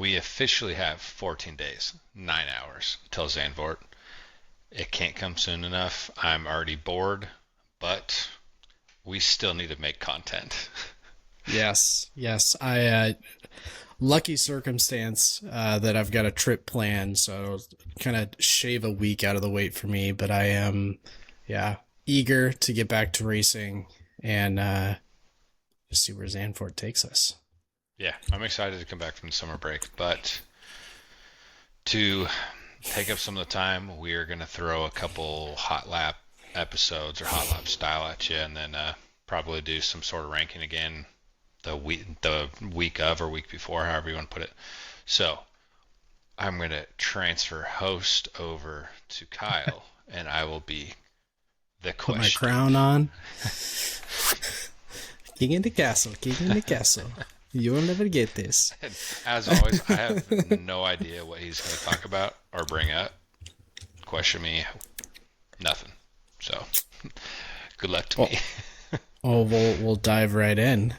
we officially have 14 days, 9 hours till Zandvoort. It can't come soon enough. I'm already bored, but we still need to make content. Yes, yes. I lucky circumstance that I've got a trip planned, so kind of shave a week out of the wait for me. But I am, yeah, eager to get back to racing and just see where Zandvoort takes us. Yeah, I'm excited to come back from the summer break, but to take up some of the time, we are going to throw a couple hot lap episodes or hot lap style at you, and then probably do some sort of ranking again the week of or week before, however you want to put it. So I'm going to transfer host over to Kyle, and I will be the Put my questioner. crown on. King in the castle, king in the castle. You will never get this. And as always, I have no idea what he's going to talk about or bring up. Question me, nothing. So, good luck to me. Oh, we'll dive right in.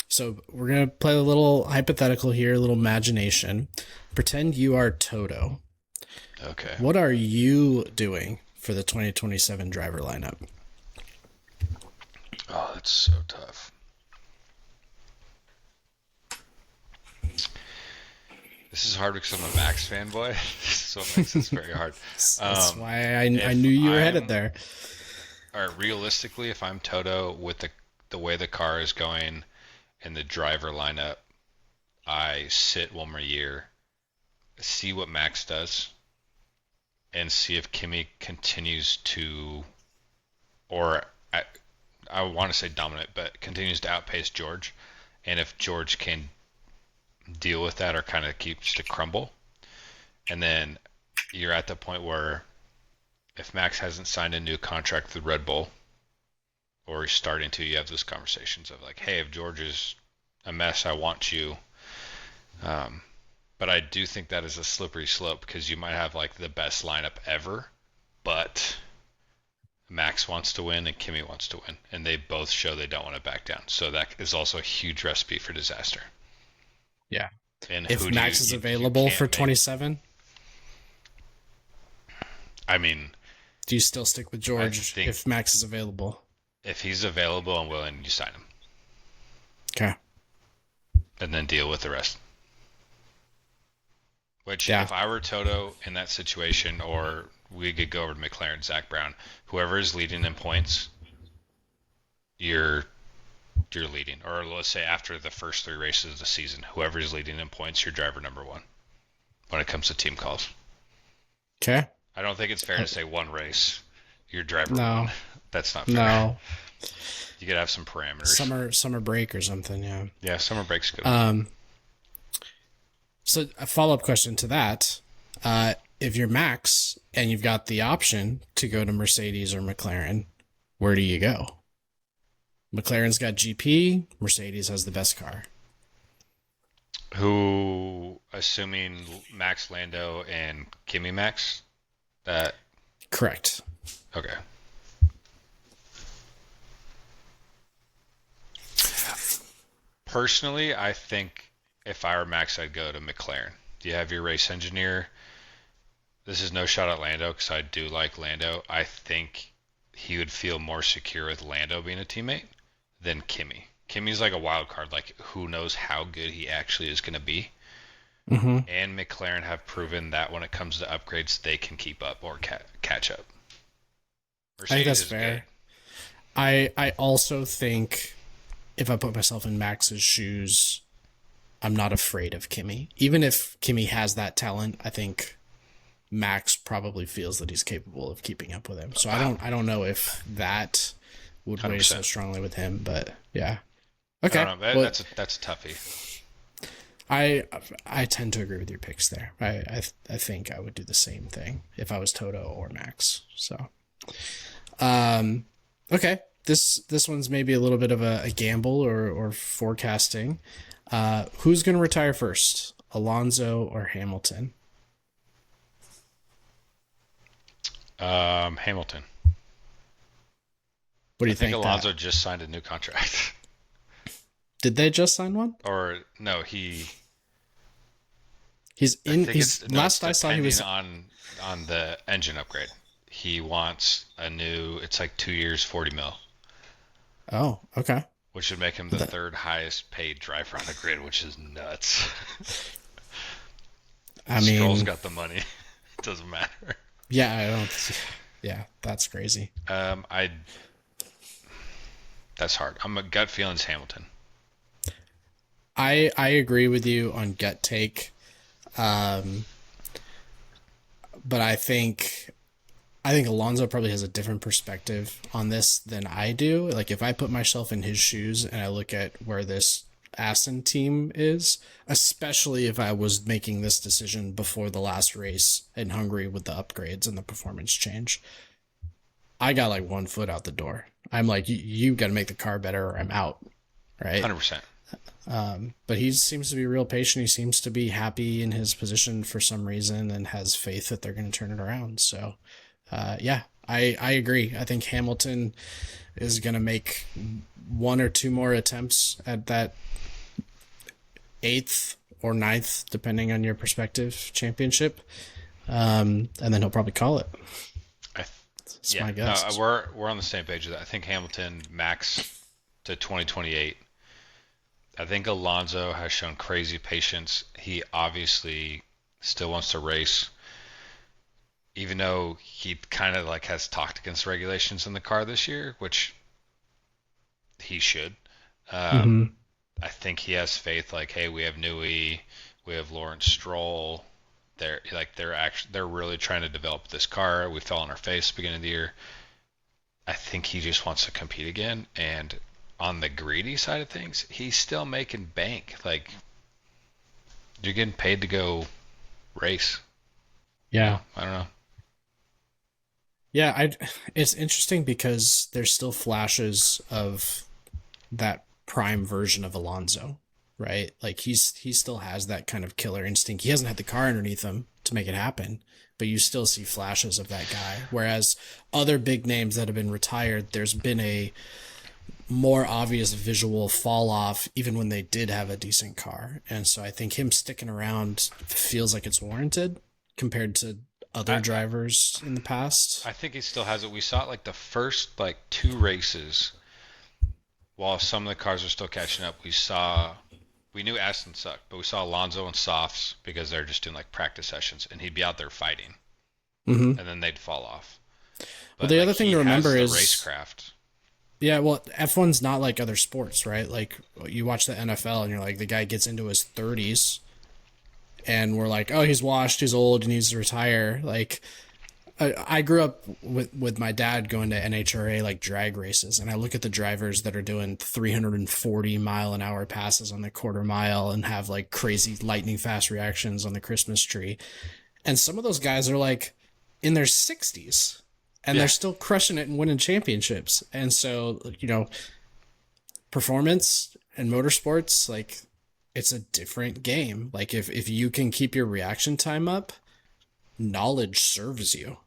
So we're gonna play a little hypothetical here, a little imagination. Pretend you are Toto. Okay. What are you doing for the 2027 driver lineup? Oh, that's so tough. This is hard because I'm a Max fanboy, so it makes this very hard. That's why I if knew you were I'm- headed there. All right, realistically, if I'm Toto with the way the car is going and the driver lineup, I sit one more year, see what Max does, and see if Kimi continues to, or I want to say dominant, but continues to outpace George, and if George can deal with that or kind of keeps to crumble, and then you're at the point where if Max hasn't signed a new contract with Red Bull, or he's starting to, you have those conversations of like, hey, if George is a mess, I want you. But I do think that is a slippery slope because you might have like the best lineup ever, but Max wants to win and Kimi wants to win, and they both show they don't want to back down. So that is also a huge recipe for disaster. Yeah. And If who Max is you available can't for make- 27, I mean, do you still stick with George think- if Max is available? if he's available and willing, you sign him, Okay. and then deal with the rest. Which, Yeah. if I were Toto in that situation, or we could go over to McLaren, Zach Brown, whoever is leading in points, you're leading. Or let's say after the first 3 races of the season, whoever is leading in points, you're driver number 1 when it comes to team calls. Okay. I don't think it's fair to say one race, you're driver No. 1. That's not fair. No. You could have some parameters. Summer break or something, yeah. Yeah, summer break's good. So a follow-up question to that, if you're Max and you've got the option to go to Mercedes or McLaren, where do you go? McLaren's got GP, Mercedes has the best car. Who, assuming Max Lando and Kimi Max, that Correct. okay. Personally, I think if I were Max, I'd go to McLaren. You have your race engineer. This is no shot at Lando because I do like Lando. I think he would feel more secure with Lando being a teammate than Kimi. Kimi's like a wild card. Like, who knows how good he actually is going to be. Mm-hmm. And McLaren have proven that when it comes to upgrades, they can keep up or catch up. I think that's is fair. good. I also think if I put myself in Max's shoes, I'm not afraid of Kimi. Even if Kimi has that talent, I think Max probably feels that he's capable of keeping up with him. So I don't know if that would weigh so 100%. strongly with him, but yeah. Okay. I don't know. Well, That's a toughie. I tend to agree with your picks there. I think I would do the same thing if I was Toto or Max. So, okay. This one's maybe a little bit of a gamble or forecasting. Who's going to retire first, Alonso or Hamilton? Hamilton. What do you I think think? Alonso just signed a new contract. Did they just sign one? Or no, he I think it's he's no, it's last I saw he depending was. on the engine upgrade. He wants a new. It's like 2 years, 40 mil, Oh, okay. which would make him the That, third highest paid driver on the grid, which is nuts. I Stroll's mean, got the money. It doesn't matter. yeah, I don't. Yeah, that's crazy. I That's hard. I'm a gut feelings Hamilton. I agree with you on gut take, um, but I think Alonso probably has a different perspective on this than I do. Like if I put myself in his shoes and I look at where this Aston team is, especially if I was making this decision before the last race in Hungary with the upgrades and the performance change, I got like 1 foot out the door. I'm like, you got to make the car better or I'm out. Right. 100%. But he seems to be real patient. He seems to be happy in his position for some reason and has faith that they're going to turn it around. So, yeah, I agree. I think Hamilton is going to make one or two more attempts at that eighth or ninth, depending on your perspective, championship. And then he'll probably call it. I, That's yeah, my no, guess. we're on the same page with that. I think Hamilton max to 2028. I think Alonso has shown crazy patience. He obviously still wants to race, even though he kind of like has talked against regulations in the car this year, which he should. Um, Mm-hmm. I think he has faith. Like, hey, we have Newey, we have Lawrence Stroll. They're really trying to develop this car. We fell on our face at the beginning of the year. I think he just wants to compete again. And on the greedy side of things, he's still making bank. Like, you're getting paid to go race. Yeah. I don't know. Yeah, it's interesting because there's still flashes of that prime version of Alonso, right? Like he still has that kind of killer instinct. He hasn't had the car underneath him to make it happen, but you still see flashes of that guy. Whereas other big names that have been retired, there's been a more obvious visual fall off even when they did have a decent car. And so I think him sticking around feels like it's warranted compared to other I, drivers in the past. I think he still has it. We saw it like the first like two races while some of the cars are still catching up. We knew Aston sucked, but we saw Alonso and softs because they're just doing like practice sessions, and he'd be out there fighting, Mm-hmm. and then they'd fall off. Well, But the like other thing he to has remember the is, racecraft. yeah, well, F1's not like other sports, right? Like you watch the NFL and you're like, the guy gets into his 30s and we're like, oh, he's washed, he's old, he needs to retire. Like I grew up with my dad going to NHRA like drag races, and I look at the drivers that are doing 340-mile-an-hour passes on the quarter mile and have like crazy lightning fast reactions on the Christmas tree. And some of those guys are like in their 60s and they're Yeah. still crushing it and winning championships. And so, performance and motorsports, like it's a different game. Like if you can keep your reaction time up, knowledge serves you.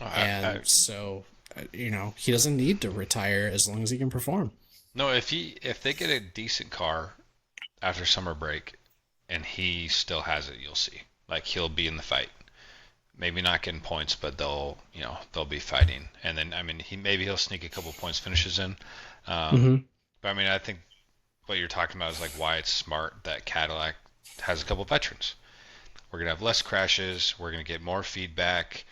And so, he doesn't need to retire as long as he can perform. No, if they get a decent car after summer break, and he still has it, you'll see. Like he'll be in the fight. Maybe not getting points, but they'll be fighting. And then I mean he'll sneak a couple points finishes in. Mm-hmm. But I mean I think what you're talking about is like why it's smart that Cadillac has a couple veterans. We're gonna have less crashes. We're gonna get more feedback.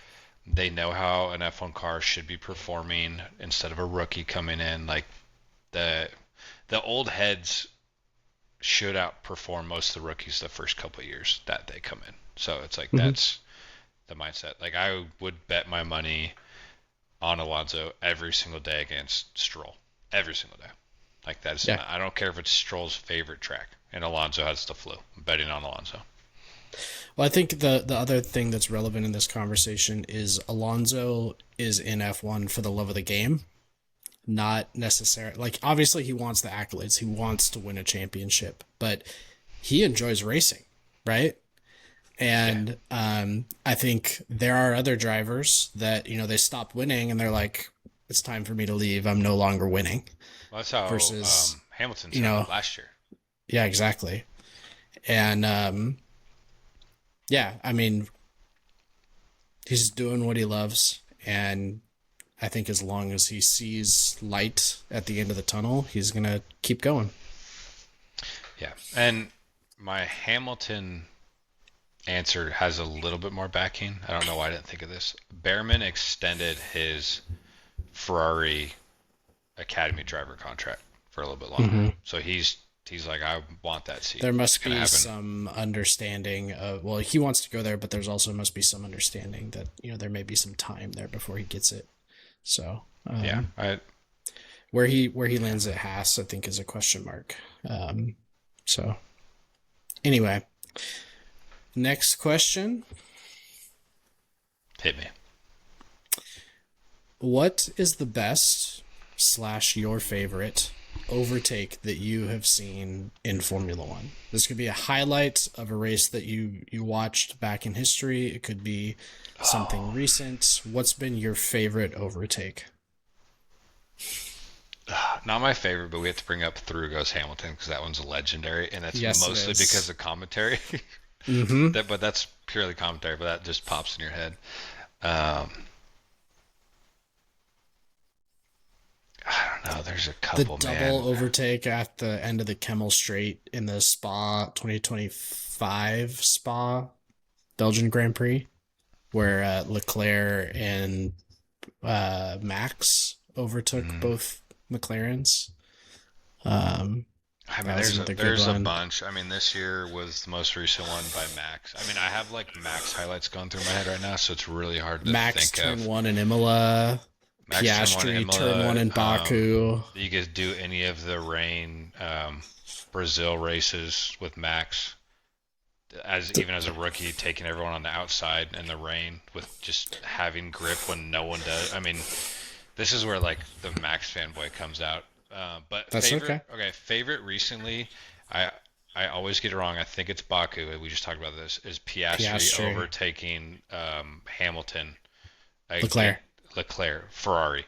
They know how an F1 car should be performing instead of a rookie coming in. Like the old heads should outperform most of the rookies the first couple of years that they come in. So it's like Mm-hmm. that's the mindset. Like I would bet my money on Alonso every single day against Stroll. Every single day. Like that's Yeah. I don't care if it's Stroll's favorite track and Alonso has the flu. I'm betting on Alonso. Well, I think the other thing that's relevant in this conversation is Alonso is in F1 for the love of the game, not necessarily like obviously he wants the accolades, he wants to win a championship, but he enjoys racing, right? And I think there are other drivers that they stop winning and they're like, it's time for me to leave. I'm no longer winning. Well, that's how Versus, Hamilton you said know, it last year. yeah, exactly. And Yeah, I mean, he's doing what he loves, and I think as long as he sees light at the end of the tunnel, he's gonna keep going. Yeah. And my Hamilton answer has a little bit more backing. I don't know why I didn't think of this. Behrman extended his Ferrari Academy driver contract for a little bit longer. Mm-hmm. So he's like, I want that seat. There It's must gonna be happen. some understanding of, well, he wants to go there, but there's also must be some understanding that, there may be some time there before he gets it. So, Yeah. where he lands at Haas, I think, is a question mark. So anyway, next question. Hit me. What is the best slash your favorite overtake that you have seen in Formula One? This could be a highlight of a race that you watched back in history. It could be something recent. What's been your favorite overtake? Not my favorite, but we have to bring up Through Goes Hamilton because that one's legendary, and that's Yes, it mostly because is. of commentary. Mm-hmm. But that's purely commentary, but that just pops in your head. Um, I don't know. There's a The couple, double man. overtake at the end of the Kemmel Straight in the Spa 2025 Spa Belgian Grand Prix, where Leclerc and Max overtook Mm, both McLarens. Um, I mean, that was another good there's a one. bunch. I mean, this year was the most recent one by Max. I mean, I have like Max highlights going through my head right now, so it's really hard to Max think turn of. one in Imola, Max turn one Piastri turn one Imola. in Baku. You could do any of the rain Brazil races with Max, as even as a rookie, taking everyone on the outside in the rain with just having grip when no one does. I mean, this is where like the Max fanboy comes out. But That's favorite, okay. okay, favorite recently, I I always get it wrong. I think it's Baku. We just talked about this. Is Piastri Piastri, overtaking Hamilton against Leclerc. Leclerc, Ferrari,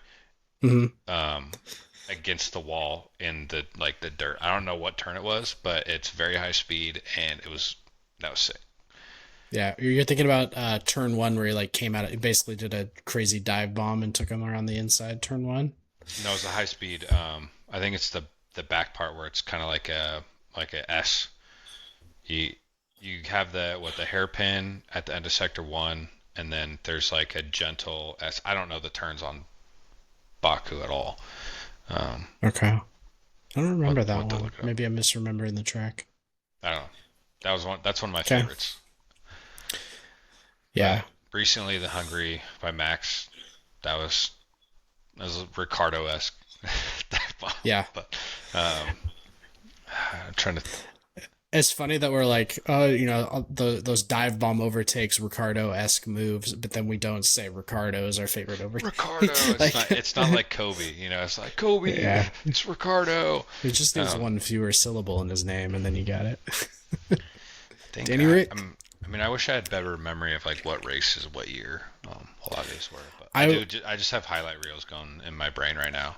Hmm. um, against the wall in the the dirt. I don't know what turn it was, but it's very high speed, and that was sick. Yeah, you're thinking about turn one where he like came out, he basically did a crazy dive bomb and took him around the inside. Turn one. No, it's a high speed. I think it's the back part where it's kind of like a S. You you have the hairpin at the end of sector one, and then there's like a gentle S. I don't know the turns on Baku at all. Um, Okay, I don't remember that what to one. look it up. Maybe I'm misremembering the track. I don't know. That was one. That's one of my Okay. favorites. Yeah. But recently, the Hungary by Max. That was Ricardo esque. Yeah. But um, I'm trying to. It's funny that we're like, those dive bomb overtakes, Ricardo esque moves, but then we don't say Ricardo is our favorite Ricardo. overtake. like, It's not like Kobe. It's like Kobe. yeah, It's Ricardo. he just needs Um, one fewer syllable in his name, and then you got it. I think Danny Rick. I mean, I wish I had better memory of like what races, what year, a lot of these were. But I I do. I just have highlight reels going in my brain right now.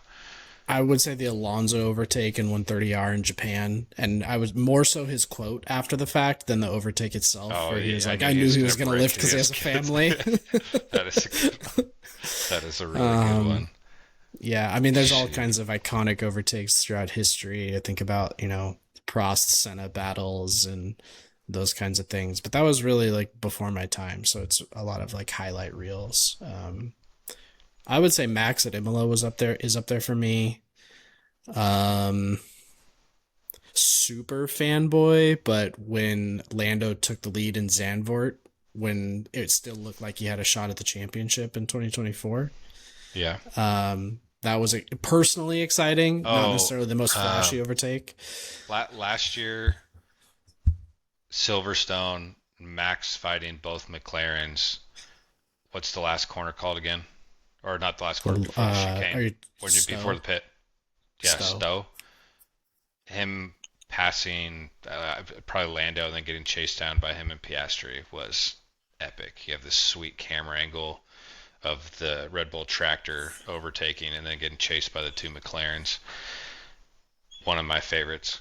I would say the Alonso overtake in 130R in Japan, and I was more so his quote after the fact than the overtake itself, Oh, where he was I like, knew "I he knew was he gonna was going to break lift because because he he has has a kids. family." that is a good one. That is a really good um, one. yeah, I mean, there's all Shoot. kinds of iconic overtakes throughout history. I think about Prost Senna battles and those kinds of things, but that was really like before my time, so it's a lot of like highlight reels. I would say Max at Imola is up there for me. Um, Super fanboy, but when Lando took the lead in Zandvoort, when it still looked like he had a shot at the championship in 2024, Yeah. that was personally exciting. Not Oh, necessarily the most uh, flashy overtake. last year, Silverstone, Max fighting both McLarens. What's the last corner called again? Or not the last corner, before the Are chicane. you Before Stowe? the pit. Yeah, Stowe. Stowe. Him passing probably Lando and then getting chased down by him and Piastri was epic. You have this sweet camera angle of the Red Bull tractor overtaking and then getting chased by the two McLarens. One of my favorites.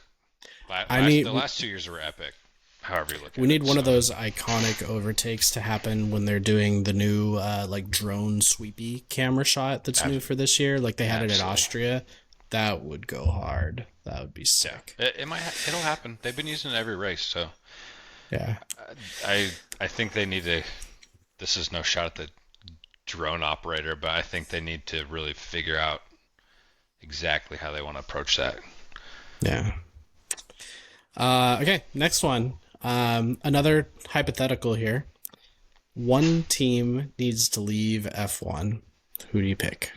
I need The last 2 years were epic. however you look We at need it. one of So those iconic overtakes to happen when they're doing the new like drone sweepy camera shot that's new for this year. Like they had it at absolutely, Austria. That would go hard. That would be yeah. sick. It might it'll happen. They've been using it every race, so Yeah. I think they need to. This is no shot at the drone operator, but I think they need to really figure out exactly how they want to approach that. Yeah. Okay, next one. Another hypothetical here. One team needs to leave F1. Who do you pick?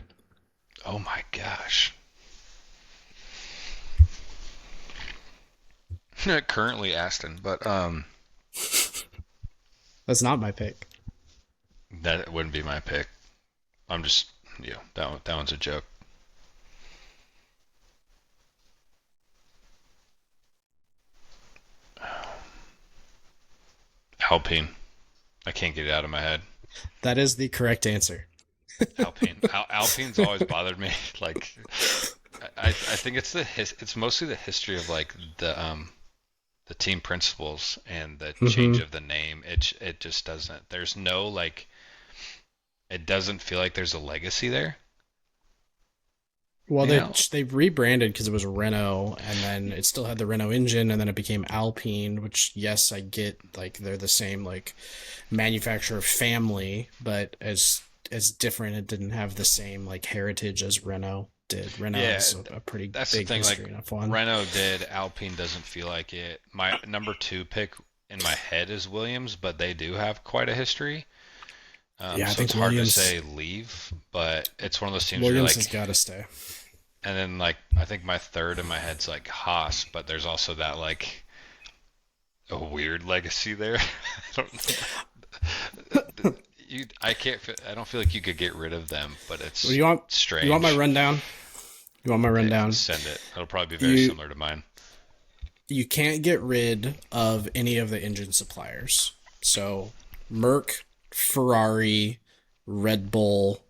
Oh my gosh. Currently Aston, but That's not my pick. that wouldn't be my pick. I'm just that one's a joke. Alpine. I can't get it out of my head. That is the correct answer. Alpine. Alpine's always bothered me. Like, I think it's it's mostly the history of like the team principles and the change Mm-hmm. of the name. It just doesn't. There's no like. It doesn't feel like there's a legacy there. Well, You know? they rebranded because it was Renault, and then it still had the Renault engine, and then it became Alpine. Which, yes, I get like they're the same like manufacturer family, but as different. It didn't have the same like heritage as Renault did. Renault Yeah, has a pretty that's the big thing. Like history in F1. Renault did. Alpine doesn't feel like it. My number two pick in my head is Williams, but they do have quite a history. Yeah, I So it's think hard to Williams say leave, but it's one of those teams where you're Williams has like, got to stay. and then like I think my third in my head's like Haas, but there's also that like a weird legacy there. I don't, I can't, I don't feel like you could get rid of them, but Well, it's you want my strange. rundown? You want my Okay, rundown? send it. It'll probably be very You similar to mine. you can't get rid of any of the engine suppliers. So Merc, Ferrari, Red Bull,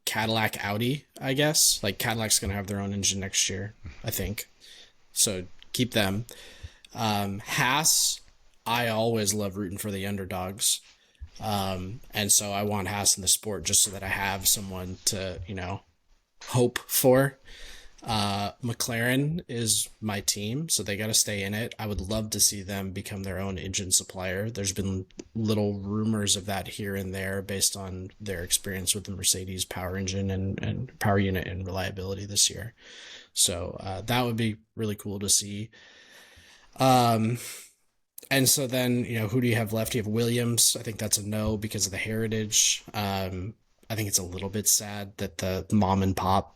Cadillac, Audi, I guess. Like Cadillac's going to have their own engine next year, I think. So keep them. Haas, I always love rooting for the underdogs. And so I want Haas in the sport just so that I have someone to, hope for. McLaren is my team, so they got to stay in it. I would love to see them become their own engine supplier. There's been little rumors of that here and there based on their experience with the Mercedes power engine and power unit and reliability this year. So that would be really cool to see. Um, and so then, who do you have left? You have Williams. I think that's a no because of the heritage. I think it's a little bit sad that the mom and pop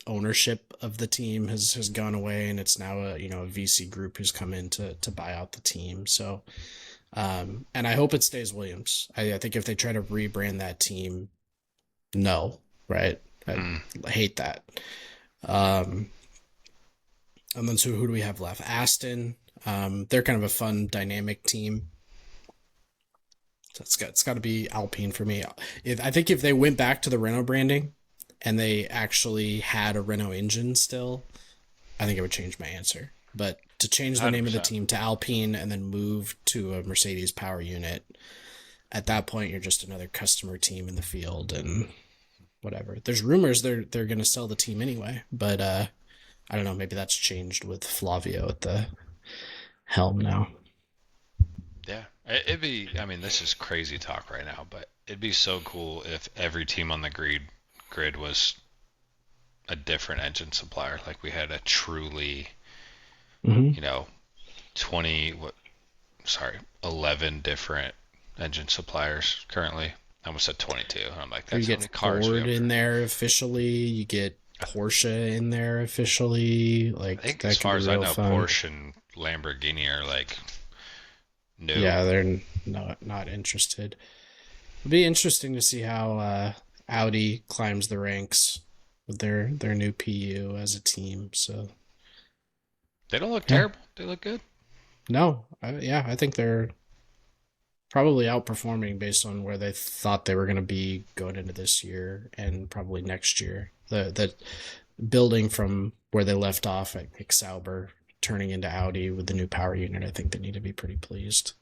ownership of the team has gone away, and it's now a VC group who's come in to buy out the team. So, and I hope it stays Williams. I think if they try to rebrand that team, no, right? Mm. I hate that. Um, and then so who do we have left? Aston. They're kind of a fun, dynamic team. So it's got to be Alpine for me. I think if they went back to the Renault branding and they actually had a Renault engine still, I think it would change my answer. But to change the name of the 100%. team to Alpine and then move to a Mercedes power unit, at that point you're just another customer team in the field and whatever. There's rumors they're going to sell the team anyway, but I don't know. Maybe that's changed with Flavio at the helm now. Yeah, it'd be. I mean, this is crazy talk right now, but it'd be so cool if every team on the grid was a different engine supplier. Like we had a truly, Mm-hmm. 20 what? Sorry, 11 different engine suppliers currently. I almost said 22. And I'm like, You that's how get many cars we Ford have. in there officially. You get Porsche in there officially. I Like think that as could far be as I real know, fun. Porsche and Lamborghini are like no. Yeah, they're not interested. It'll be interesting to see how Audi climbs the ranks with their new PU as a team. So They don't look yeah, terrible. They look good. no, I think they're probably outperforming based on where they thought they were going to be going into this year and probably next year. The building from where they left off at Sauber turning into Audi with the new power unit, I think they need to be pretty pleased.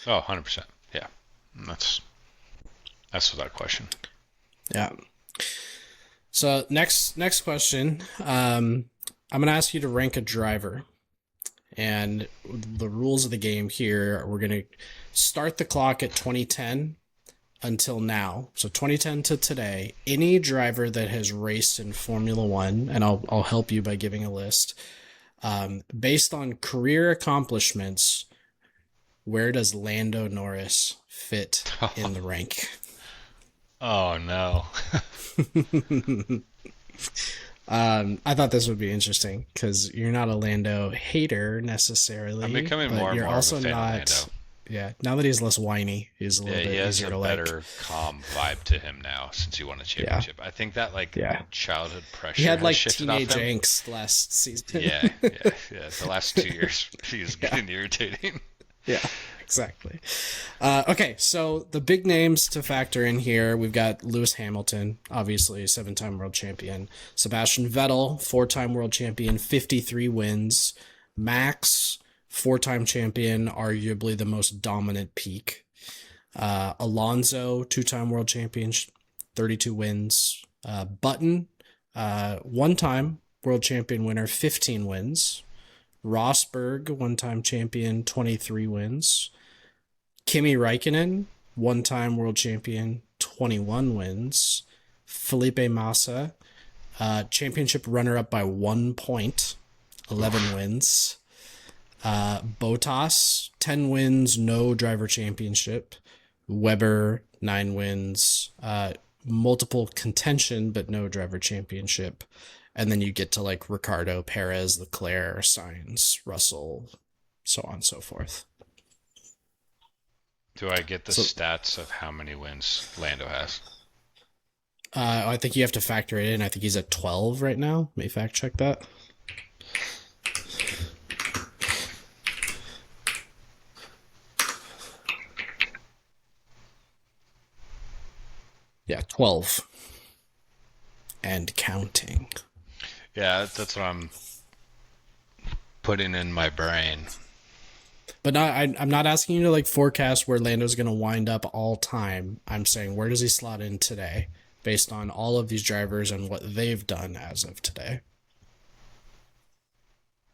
Oh, 100%. Yeah. That's without question. Yeah. So next question. I'm going to ask you to rank a driver. And the rules of the game here, we're going to start the clock at 2010 until now. So 2010 to today, any driver that has raced in Formula One, and I'll help you by giving a list, based on career accomplishments, where does Lando Norris fit in the rank? Oh, no. I thought this would be interesting because you're not a Lando hater necessarily. I'm becoming but more and you're more also of a fan not, of Lando. Yeah, now that he's less whiny, he's a little Yeah, bit he has easier a to better, like. calm vibe to him now since he won a championship. I think that childhood pressure He had has like shifted off teenage him. angst last season. Yeah. The last 2 years, he's getting irritating. Yeah, exactly. Okay, so the big names to factor in here, we've got Lewis Hamilton, obviously 7-time world champion. Sebastian Vettel, 4-time world champion, 53 wins. Max, 4-time champion, arguably the most dominant peak. Alonso, 2-time world champion, 32 wins. Button, 1-time world champion winner, 15 wins. Rosberg, 1-time champion, 23 wins. Kimi Räikkönen, 1-time world champion, 21 wins. Felipe Massa, championship runner-up by 1 point, 11 wins. Bottas, 10 wins, no driver championship. Weber, 9 wins, multiple contention, but no driver championship. And then you get to like Ricardo, Perez, Leclerc, Sainz, Russell, so on and so forth. Do I get the stats of how many wins Lando has? I think you have to factor it in. I think he's at 12 right now. May fact check that. Yeah, 12. And counting. Yeah, that's what I'm putting in my brain. But I'm not asking you to like forecast where Lando's going to wind up all time. I'm saying where does he slot in today based on all of these drivers and what they've done as of today.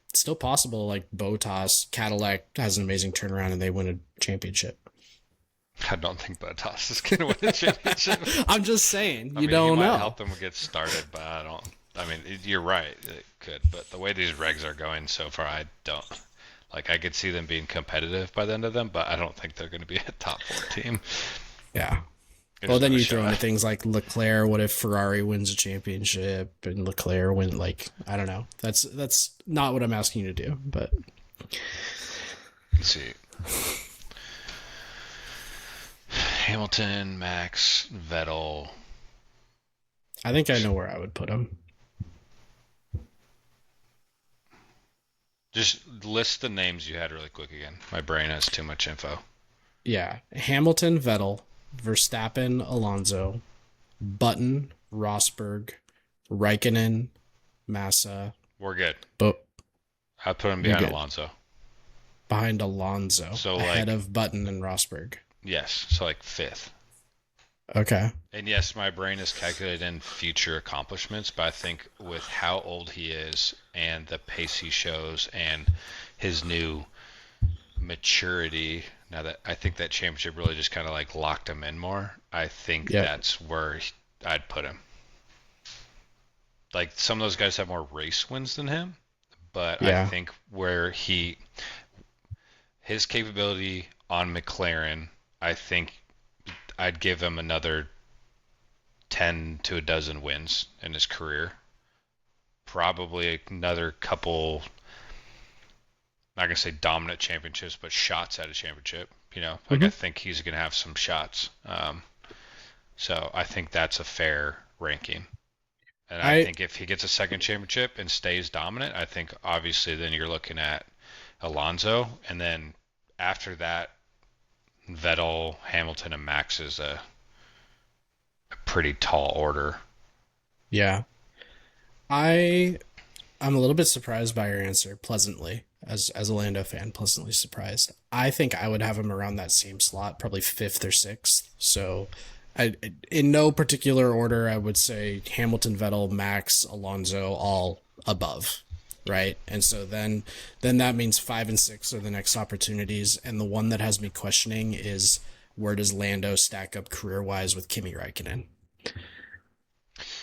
It's still possible like Bottas, Cadillac has an amazing turnaround and they win a championship. I don't think Bottas is going to win a championship. I'm just saying, you don't might know. Help them get started, but I don't. I mean, you're right. It could, but the way these regs are going so far, I don't. Like, I could see them being competitive by the end of them, but I don't think they're going to be a top 4 team. Yeah. Well, then you throw into things like Leclerc. What if Ferrari wins a championship and Leclerc win? Like, I don't know. That's not what I'm asking you to do, but. Let's see. Hamilton, Max, Vettel. I think I know where I would put him. Just list the names you had really quick again. My brain has too much info. Yeah. Hamilton, Vettel, Verstappen, Alonso, Button, Rosberg, Raikkonen, Massa. We're good. But I'd put him behind Alonso. Behind Alonso. So ahead of Button and Rosberg. Yes. So like 5th. Okay. And yes, my brain is calculated in future accomplishments, but I think with how old he is and the pace he shows and his new maturity, now that I think that championship really just kind of like locked him in more, I think that's where I'd put him. Like some of those guys have more race wins than him, but I think where his capability on McLaren, I think I'd give him another 10 to a dozen wins in his career. Probably another couple, not going to say dominant championships, but shots at a championship. You know, like I think he's going to have some shots. So I think that's a fair ranking. And I think if he gets a second championship and stays dominant, I think obviously then you're looking at Alonso. And then after that, Vettel, Hamilton, and Max is a pretty tall order. Yeah. I'm a little bit surprised by your answer, pleasantly. as a Lando fan, pleasantly surprised. I think I would have him around that same slot, probably fifth or sixth. So, in no particular order, I would say Hamilton, Vettel, Max, Alonso, all above, right? And so then that means 5 and 6 are the next opportunities, and the one that has me questioning is where does Lando stack up career wise with Kimi Räikkönen?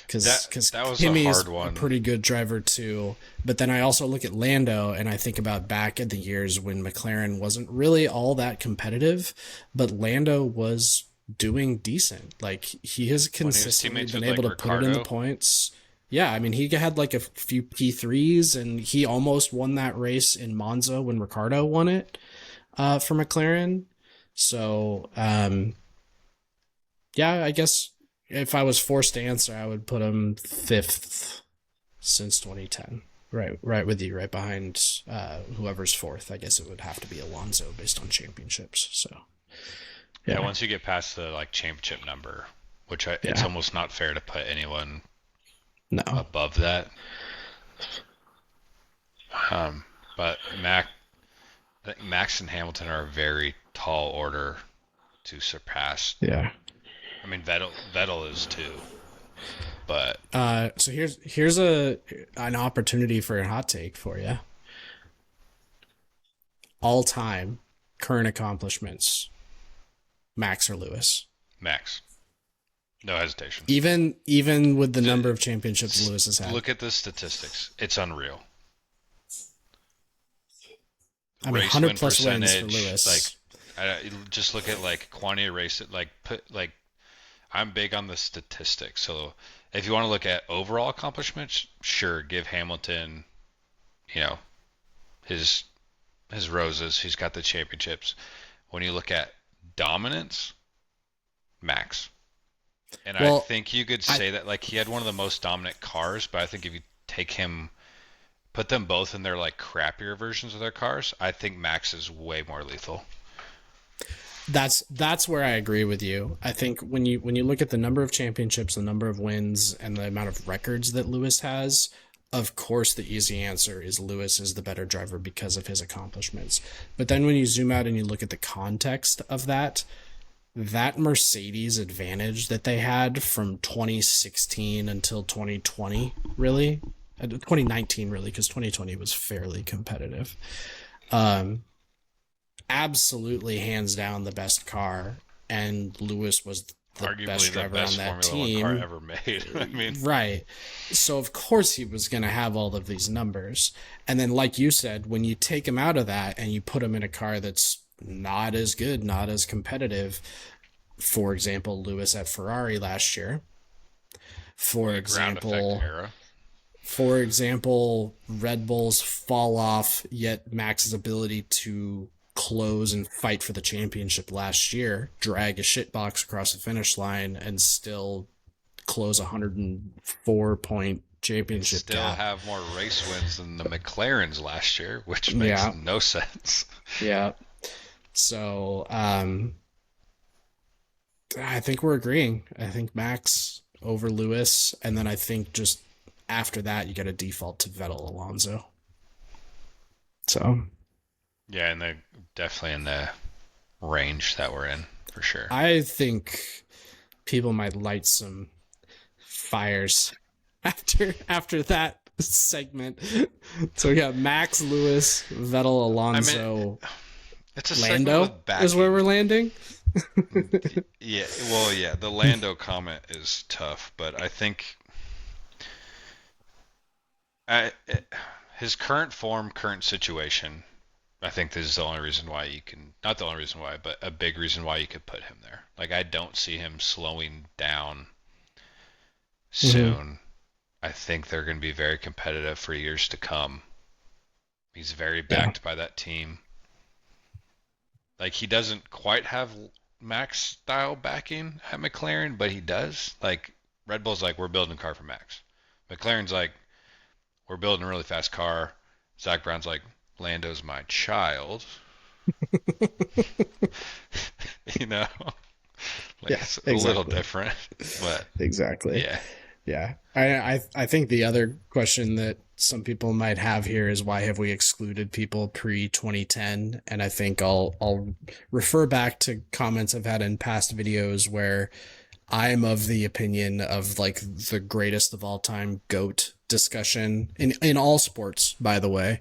Because that was a Kimi is hard a one. pretty good driver too. But then I also look at Lando and I think about back in the years when McLaren wasn't really all that competitive, but Lando was doing decent. Like he has consistently been able to put it in the points. Yeah, I mean he had like a few P3s and he almost won that race in Monza when Ricciardo won it for McLaren. So yeah, I guess if I was forced to answer, I would put him fifth since 2010. Right with you, right behind whoever's fourth. I guess it would have to be Alonso based on championships. So yeah, once you get past the like championship number, it's almost not fair to put anyone above that. But Max and Hamilton are a very tall order to surpass. Yeah. I mean, Vettel is too, but so here's an opportunity for a hot take for you. All time current accomplishments, Max or Lewis? Max, no hesitation. Even with the number of championships Lewis has had. Look at the statistics; it's unreal. I mean, 100 plus wins for Lewis. Like, just look at like quantity of race. I'm big on the statistics. So if you want to look at overall accomplishments, sure, give Hamilton, his roses. He's got the championships. When you look at dominance, Max. And I think you could say that like he had one of the most dominant cars, but I think if you take him, put them both in their like crappier versions of their cars, I think Max is way more lethal. That's where I agree with you. I think when you look at the number of championships, the number of wins, and the amount of records that Lewis has, of course the easy answer is Lewis is the better driver because of his accomplishments. But then when you zoom out and you look at the context of that Mercedes advantage that they had from 2016 until 2020, really, 2019 really, because 2020 was fairly competitive. Absolutely hands down the best car, and Lewis was the arguably best driver on that team. Car ever made. I mean, right. So of course he was going to have all of these numbers, and then like you said, when you take him out of that and you put him in a car that's not as good, not as competitive, for example, Lewis at Ferrari last year. For example, Red Bull's fall off, yet Max's ability to close and fight for the championship last year, drag a shitbox across the finish line, and still close a 104-point championship still gap. Have more race wins than the McLarens last year, which makes no sense. Yeah. So, I think we're agreeing. I think Max over Lewis, and then I think just after that, you got to default to Vettel Alonso. So... yeah, and they're definitely in the range that we're in, for sure. I think people might light some fires after that segment. So we got Max, Lewis, Vettel, Alonso, it's a Lando is where we're landing. Yeah, well, yeah, the Lando comment is tough, but I think his current form, current situation, I think this is the only reason why you can, not the only reason why, but a big reason why you could put him there. Like, I don't see him slowing down soon. Mm-hmm. I think they're going to be very competitive for years to come. He's very backed by that team. Like, he doesn't quite have Max style backing at McLaren, but he does. Like, Red Bull's like, we're building a car for Max. McLaren's like, we're building a really fast car. Zach Brown's like, Lando's my child. It's a little different, but exactly. Yeah. Yeah. I think the other question that some people might have here is why have we excluded people pre 2010? And I think I'll refer back to comments I've had in past videos where I'm of the opinion of like the greatest of all time GOAT discussion in all sports, by the way,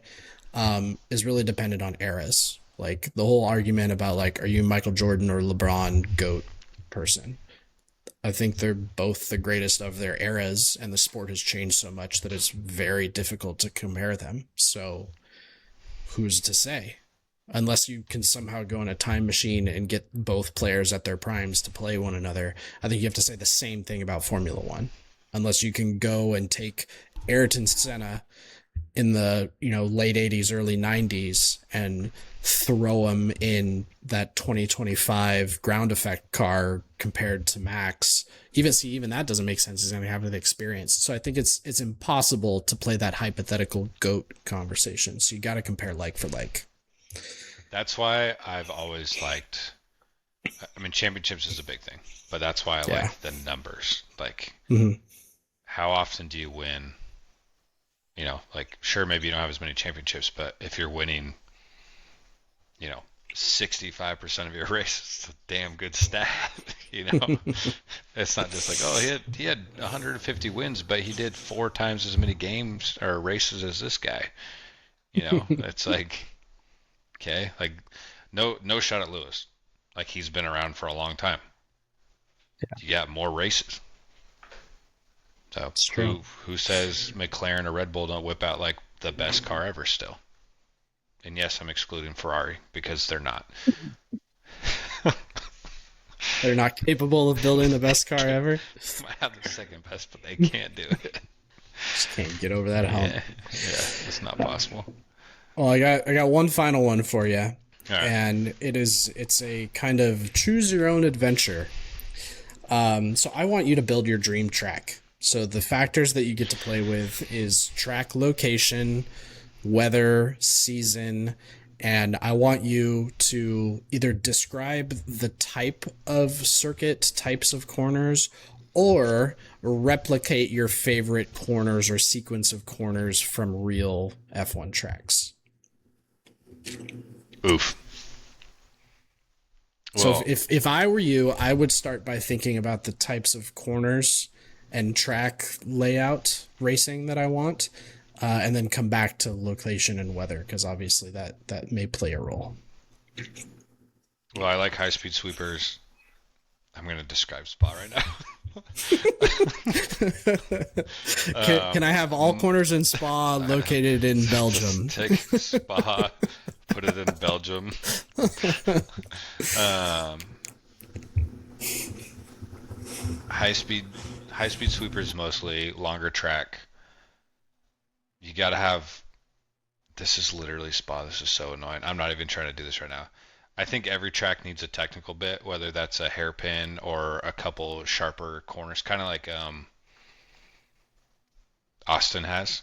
is really dependent on eras. Like the whole argument about like, are you Michael Jordan or LeBron GOAT person? I think they're both the greatest of their eras, and the sport has changed so much that it's very difficult to compare them. So, who's to say? Unless you can somehow go in a time machine and get both players at their primes to play one another, I think you have to say the same thing about Formula One. Unless you can go and take Ayrton Senna in the late 80s early 90s and throw him in that 2025 ground effect car compared to Max, even that doesn't make sense. He's going to have the experience. So I think it's impossible to play that hypothetical GOAT conversation. So you got to compare like for like. That's why I've always liked, I mean, championships is a big thing, but that's why I like the numbers. Like, how often do you win? Like, sure, maybe you don't have as many championships, but if you're winning, 65% of your races, it's a damn good stat. It's not just like, oh, he had 150 wins, but he did 4 times as many games or races as this guy. It's like, okay, like no shot at Lewis. Like, he's been around for a long time. Yeah. You got more races. So who says McLaren or Red Bull don't whip out like the best car ever still? And yes, I'm excluding Ferrari because they're not. They're not capable of building the best car ever. Might have the second best, but they can't do it. Just can't get over that hump. Yeah, it's not possible. Well, I got one final one for you, right. And it's a kind of choose your own adventure. So I want you to build your dream track. So the factors that you get to play with is track location, weather, season, and I want you to either describe the type of circuit, types of corners, or replicate your favorite corners or sequence of corners from real F1 tracks. Oof. So if I were you, I would start by thinking about the types of corners and track layout racing that I want, and then come back to location and weather, because obviously that may play a role. Well, I like high-speed sweepers. I'm going to describe Spa right now. Can I have all corners in Spa located in Belgium? Take Spa, put it in Belgium. High-speed sweepers mostly, longer track. You got to have, this is literally Spa, this is so annoying. I'm not even trying to do this right now. I think every track needs a technical bit, whether that's a hairpin or a couple sharper corners, kind of like Austin has,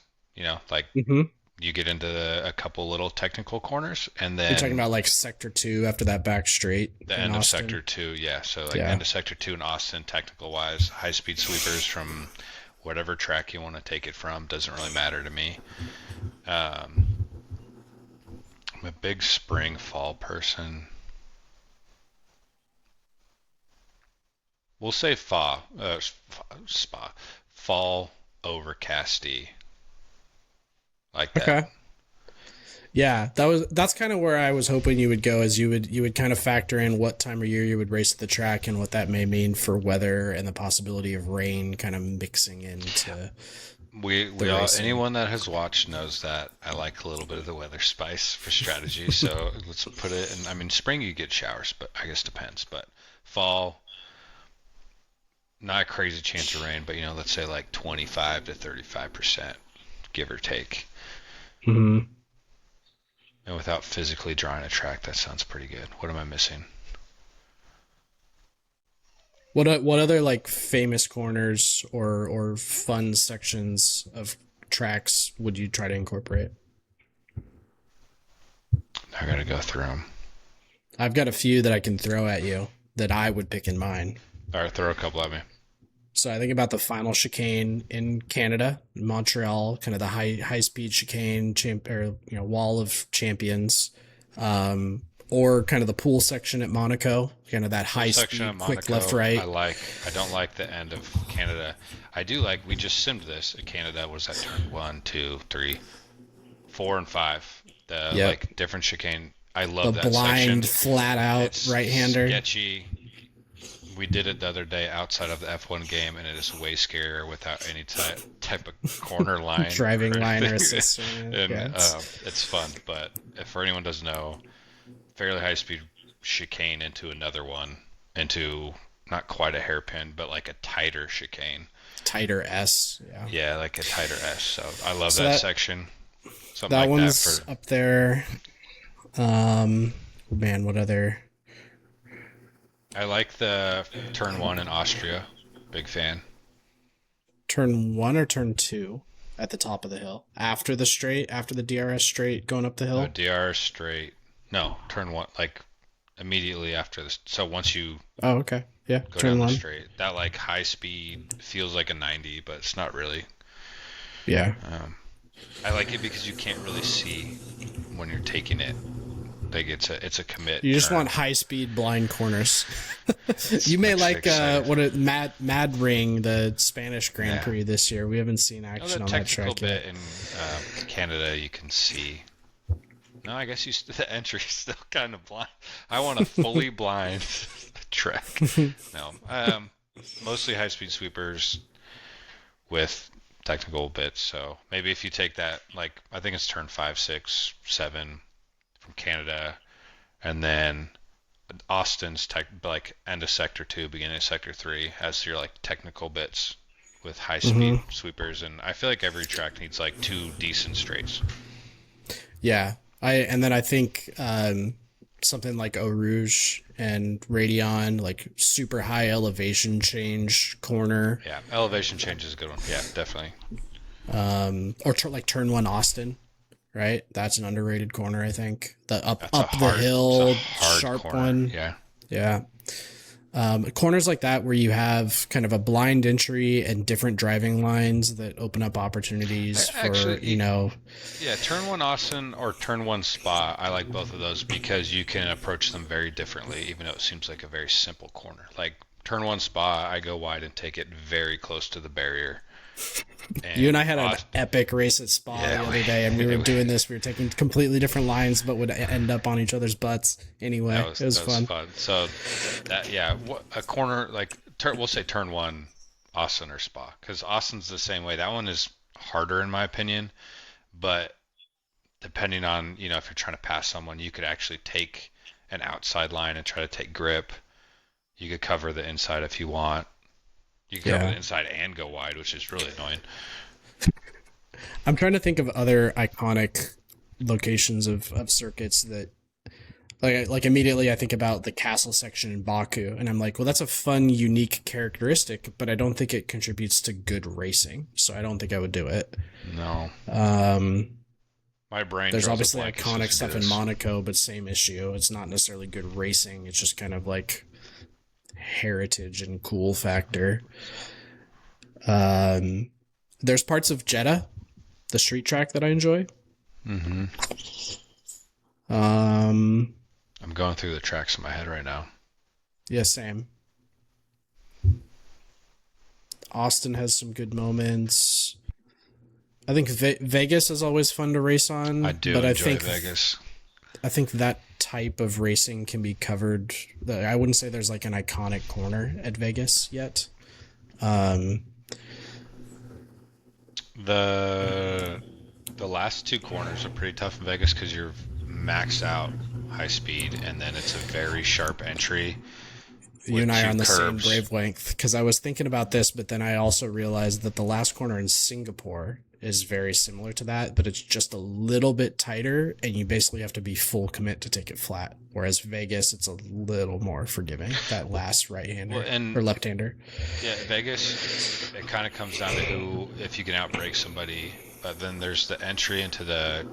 like you get into a couple little technical corners, and then you're talking about like Sector 2 after that back straight. The end Austin. Of Sector 2, yeah. So like end of Sector 2 in Austin, technical wise, high speed sweepers from whatever track you want to take it from, doesn't really matter to me. I'm a big spring fall person. We'll say Spa, fall overcasty. Like that. Okay. Yeah, that's kind of where I was hoping you would go, as you would kind of factor in what time of year you would race the track and what that may mean for weather and the possibility of rain kind of mixing into. We all, anyone that has watched knows that I like a little bit of the weather spice for strategy. So let's put it in. I mean, spring you get showers, but I guess depends. But fall, not a crazy chance of rain, but let's say like 25 to 35%, give or take. Mm-hmm. And without physically drawing a track, that sounds pretty good. What am I missing? What other like famous corners or fun sections of tracks would you try to incorporate? I gotta go through them. I've got a few that I can throw at you that I would pick in mine. All right, throw a couple at me. So I think about the final chicane in Canada, Montreal, kind of the high speed chicane, or wall of champions, or kind of the pool section at Monaco, kind of that Pool high section speed, of quick left Monaco, I right. like. I don't like the end of Canada. I do like. We just simmed this. Canada was at turn 1, 2, 3, 4, and 5. The Yep, like different chicane. I the love that blind, section. flat out It's right hander. sketchy. We did it the other day outside of the F1 game, and it is way scarier without any type of corner line Driving or line or anything. assist. And Yeah, it's fun. But if for anyone doesn't know, fairly high speed chicane into another one, into not quite a hairpin, but like a tighter chicane. tighter S. Yeah. Yeah, like a tighter S. So I love So that that section. Something that like that one's for. up there. Man, what other? I like the turn 1 in Austria. Big fan. Turn one or turn two at the top of the hill after the straight, after the DRS straight going up the No, hill. DR straight. No, turn 1, like immediately after this. So once you Oh, okay. Yeah, go turn down the one. straight, that like high speed feels like a 90, but it's not really. Yeah. I like it because you can't really see when you're taking it. Like it's a commit. You just turn. want high speed blind corners. You may Makes me like excited. what it Mad Ring, the Spanish Grand Yeah. Prix this year. We haven't seen Oh, action that on that technical track bit yet. in Canada you can see. No, I guess the entry's still kind of blind. I want a fully blind track. No, mostly high-speed sweepers with technical bits. So maybe if you take that, like I think it's turn 5, 6, 7 from Canada, and then Austin's like end of sector 2, beginning of sector 3 as your like technical bits with high-speed sweepers. And I feel like every track needs like 2 decent straights. Yeah, and then I think something like Eau Rouge and Radeon, like super high elevation change corner, Yeah, elevation change is a good one. Yeah, definitely. or like turn one Austin, right? That's an underrated corner, I think. The up That's a up the hard, hill, it's a hard sharp corner. one. Yeah. Yeah. Corners like that where you have kind of a blind entry and different driving lines that open up opportunities for, Actually, yeah, turn 1 Austin or turn 1 Spa. I like both of those because you can approach them very differently, even though it seems like a very simple corner. Like turn 1 Spa, I go wide and take it very close to the barrier. you and I had an epic race at Spa Yeah, the other day, and we were doing this. We were taking completely different lines, but would end up on each other's butts anyway. It was fun. So that a corner like we'll say turn 1 Austin or Spa because Austin's the same way. That one is harder in my opinion, but depending on if you're trying to pass someone, you could actually take an outside line and try to take grip. You could cover the inside if you want. You can cover the inside and go wide, which is really annoying. I'm trying to think of other iconic locations of circuits that like immediately I think about the castle section in Baku, and I'm like, well, that's a fun, unique characteristic, but I don't think it contributes to good racing, so I don't think I would do it. No. My brain. There's draws a obviously blank as iconic soon as stuff you do in this. Monaco, but same issue. It's not necessarily good racing. It's just kind of like heritage and cool factor. There's parts of Jeddah, the street track, that I enjoy. Mm-hmm. Um, I'm going through the tracks in my head right now. yeah, same. Austin has some good moments. I think Vegas is always fun to race on. I do but enjoy Vegas. I think that type of racing can be covered. I wouldn't say there's like an iconic corner at Vegas yet. The last 2 corners are pretty tough in Vegas because you're maxed out high speed, and then it's a very sharp entry. You and I are on the curbs. same wavelength, because I was thinking about this, but then I also realized that the last corner in Singapore is very similar to that, but it's just a little bit tighter, and you basically have to be full commit to take it flat. Whereas Vegas, it's a little more forgiving, that last right-hander or left-hander. Yeah, Vegas, it kind of comes down to if you can outbrake somebody. But then there's the entry into the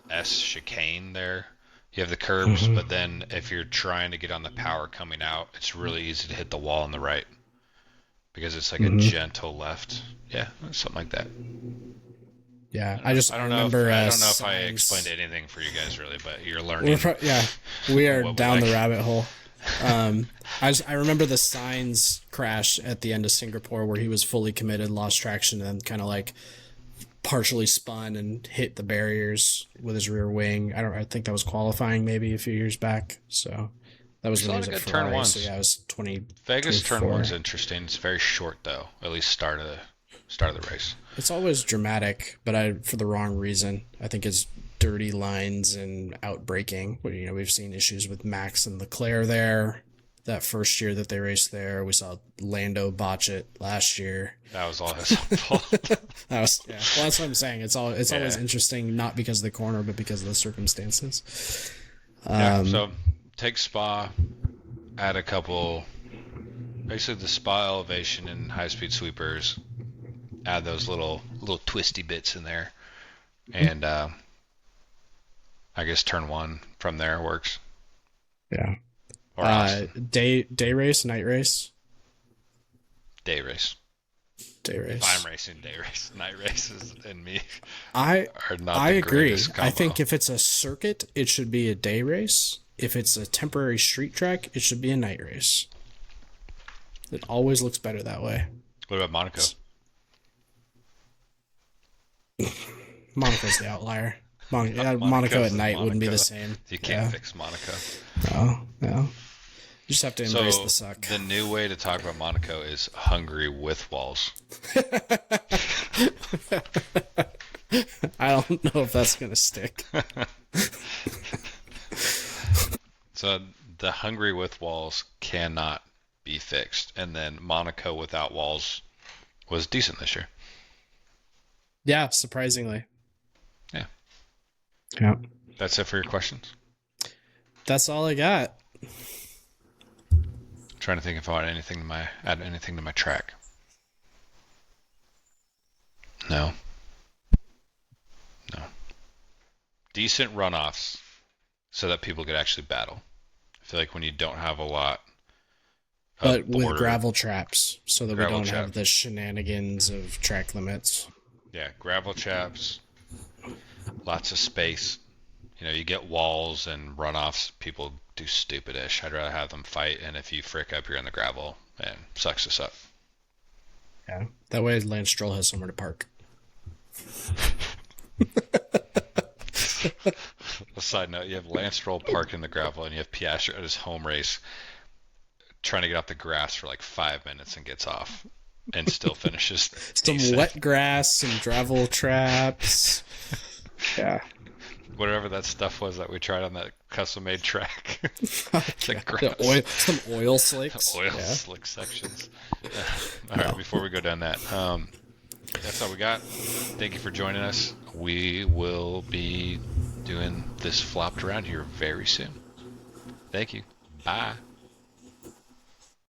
S chicane there. You have the curbs, but then if you're trying to get on the power coming out, it's really easy to hit the wall on the right. because it's like a Mhm. gentle left. Yeah, something like that. Yeah, I I don't know remember if I explained signs. anything for you guys really, but you're learning Yeah, we are what we down the like. rabbit hole. I remember the signs crash at the end of Singapore where he was fully committed, lost traction, and kind of like partially spun and hit the barriers with his rear wing. I think that was qualifying maybe a few years back. So that We was when saw a he lot was of at good turn Ferrari. So ones. yeah, it was Vegas turn 2024. one's interesting. It's very short though, at least start of the race. It's always dramatic, but for the wrong reason. I think it's dirty lines and outbraking. We've seen issues with Max and Leclerc there. That first year that they raced there, we saw Lando botch it last year. That was all his fault. That was yeah. Well, that's what I'm saying. It's always Yeah. interesting, not because of the corner, but because of the circumstances. Yeah. So take Spa, add a couple, basically the Spa elevation and high speed sweepers. Add those little twisty bits in there, and I guess turn one from there works. Yeah. Or Austin. Day race, night race, Day race. day race. If I'm racing, day race. Night races and me I are not I the agree. greatest combo. I think if it's a circuit, it should be a day race. If it's a temporary street track, it should be a night race. It always looks better that way. What about Monaco? Monaco's the outlier. Monaco at Monaco's night wouldn't be Monaco. the same. You can't Yeah. fix Monaco. No. You just have to embrace So the suck. the new way to talk about Monaco is Hungary with walls. I don't know if that's gonna stick. So the Hungary with walls cannot be fixed, and then Monaco without walls was decent this year. Yeah, surprisingly. Yeah. Yeah. That's it for your questions. That's all I got. Trying to think if I want add anything to my track. No. Decent runoffs so that people could actually battle. I feel like when you don't have a lot But with border- gravel traps, so that we Gravel don't trap. have the shenanigans of track limits. Yeah, gravel chaps, lots of space. You get walls and runoffs. People do stupid-ish. I'd rather have them fight, and if you frick up, you're in the gravel, and sucks us up. Yeah. That way Lance Stroll has somewhere to park. A side note, you have Lance Stroll parked in the gravel, and you have Piastri at his home race trying to get off the grass for like 5 minutes and gets off and still finishes Some decent. wet grass, some gravel traps. Yeah. Whatever that stuff was that we tried on that custom-made track. The grass. Some oil slicks. Oil Yeah. slick sections. All right, before we go down that, that's all we got. Thank you for joining us. We will be doing this flopped around here very soon. Thank you. Bye.